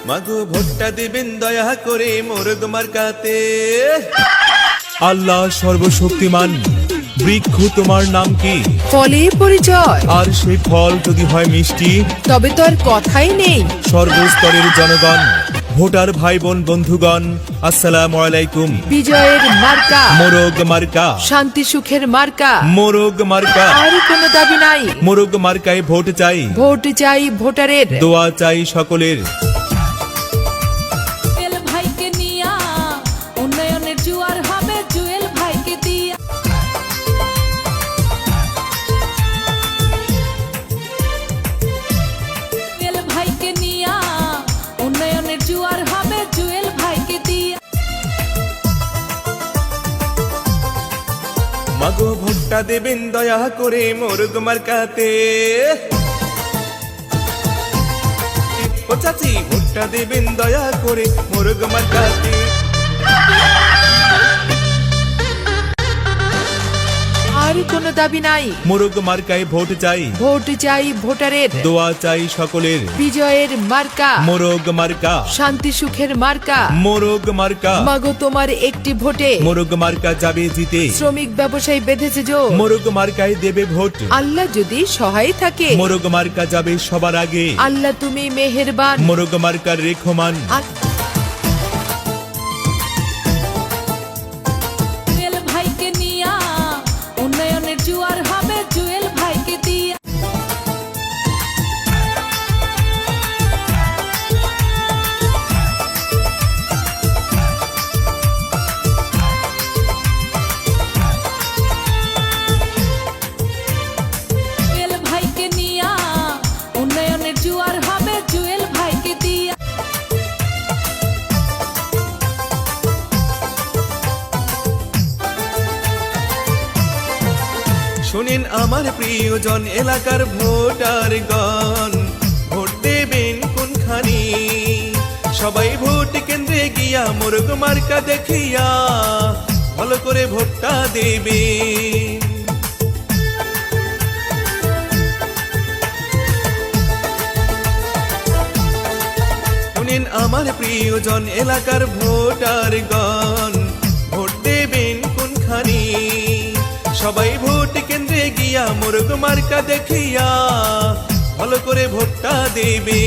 মাগো ভোটটা দিবেন দয়া করে মোরগ মার্কাতে। আল্লাহ সর্বশক্তিমান, বৃক্ষ তোমার নাম কি? ফলে পরিচয়, আর সেই ফল যদি হয় মিষ্টি, তবে তো আর কথাই নেই। সর্বস্তরের জনগণ, ভোটার ভাই বোন বন্ধুগণ, আসসালামু আলাইকুম। বিজয়ের মার্কা মোরগ মার্কা, শান্তি সুখের মার্কা, মোরগ মার্কা। আর কোনো দাবি নাই। মোরগ মার্কায় ভোট চাই, ভোট চাই ভোটারের, দোয়া চাই সকলের। জুয়েল ভাইকে নিয়া উন্নয়নের জোয়ার হবে, জুয়েল ভাইকে দিয়া। জুয়েল ভাইকে নিয়া উন্নয়নের জোয়ার হবে, জুয়েল ভাইকে দিয়া। মাগো ভোটটা দেবেন দয়া করে মোরগ মার্কাতে। ও চাচি ভোটটা দেবেন দয়া করে মোরগ মার্কাতে। আর কোনো দাবি নাই। মোরগ মার্কায় ভোট চাই, ভোট চাই ভোটারের, দোয়া চাই সকলের। বিজয়ের মার্কা মোরগ মার্কা, শান্তি সুখের মার্কা। মোরগ মার্কা। মাগো তোমার একটি ভোটে মোরগ মার্কা যাবে জিতে, শ্রমিক ব্যবসায়ী বেঁধেছে জো। মোরগ মার্কায় দেবে ভোট। আল্লাহ যদি সহায় থাকে, মোরগ মার্কা যাবে সবার আগে, আল্লাহ তুমি মেহেরবান। মোরগ মার্কার রেখমান। জুয়েল ভাইকে নিয়া উন্নয়নের জোয়ার হবে, জুয়েল ভাইকে দিয়া। জুয়েল ভাইকে নিয়া উন্নয়নের জোয়ার হবে, জুয়েল ভাইকে দিয়া। শোনেন আমার প্রিয়জন এলাকার ভোটারগণ, ভোট দেবেন কোনখানি? সবাই ভোট কেন্দ্রে গিয়া মোরগ মার্কা দেখিয়া ভালো করে ভোটটা দেবে। শোনেন আমার প্রিয়জন এলাকার ভোটারগণ, ভোট দেবেন কোনখানি? সবাই ভোট কেন্দ্রে গিয়া মোরগ মার্কা দেখিয়া ভালো করে ভোটটা দেবে।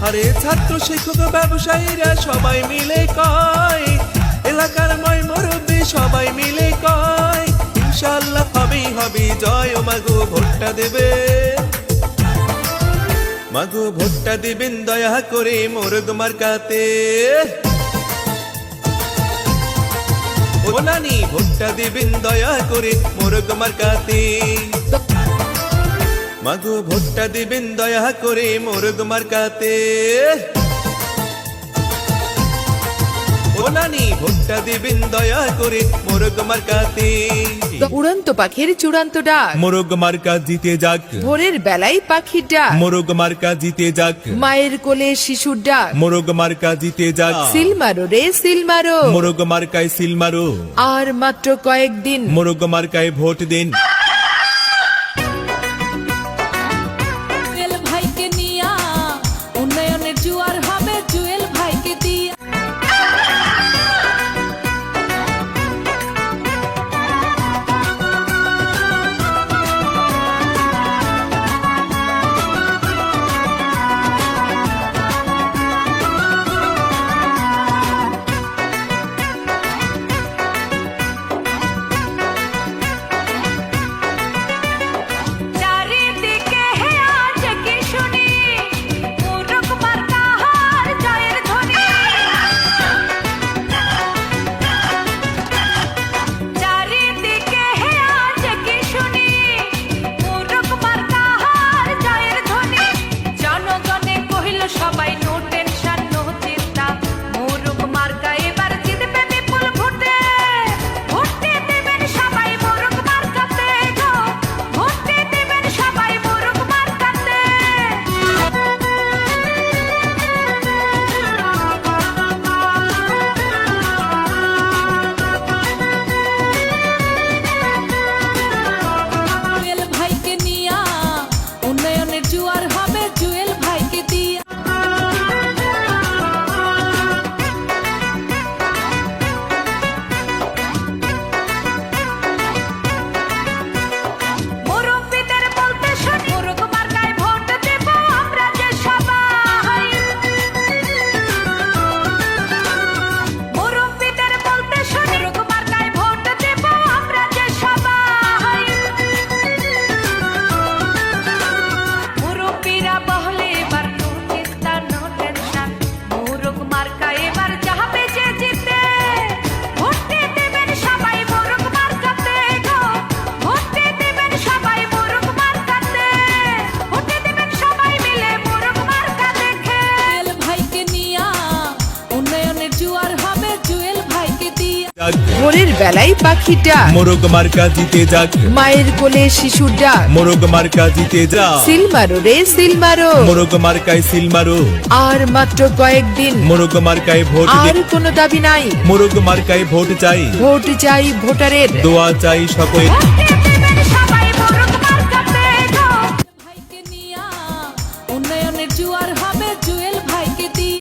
আরে ছাত্র শিক্ষক ব্যবসায়ীরা সবাই মিলে কয়, এলাকার ময় মুরব্বি সবাই মিলে কয়, ইনশাআল্লাহ হবেই হবে জয়। ও মাগো ভোটটা দেবে, মাগো ভোটটা দেবেন দয়া করে মোরগ মার্কাতে। ও নানি ভোটটা দেবেন দয়া করে মোরগ মার্কাতে। মাগো ভোটটা দেবেন দয়া করে মোরগ মার্কাতে। ও নানি ভোটটা দেবেন দয়া করে মোরগ মার্কাতে। উড়ন্ত পাখির চূড়ান্ত ডাক, মোরগ মার্কা জিতে যাক, ভোরের বেলায় পাখির ডাক। মোরগ মার্কা জিতে যাক, মায়ের কোলে শিশুর ডাক। মোরগ মার্কা জিতে যাক। সিল মারো রে সিল মারো, মোরগ মার্কায় সিল মারো, আর মাত্র কয়েকদিন। মোরগ মার্কায় ভোট দিন। জুয়েল ভাইকে নিয়া উন্নয়নের জোয়ার হবে, জুয়েল ভাইকে দিয়া। বেলায় পাখির ডাক মোরগ মার্কা জিতে যাক, মায়ের কোলে শিশুর ডাক মোরগ মার্কা জিতে যা, সিল মারো রে সিল মারো মোরগ মার্কায় সিল মারো, আর মাত্র কয়েকদিন মোরগ মার্কায় ভোট আর দিন, কোনো দাবি নাই মোরগ মার্কায় ভোট চাই, ভোট চাই ভোটারের দোয়া চাই সকলের।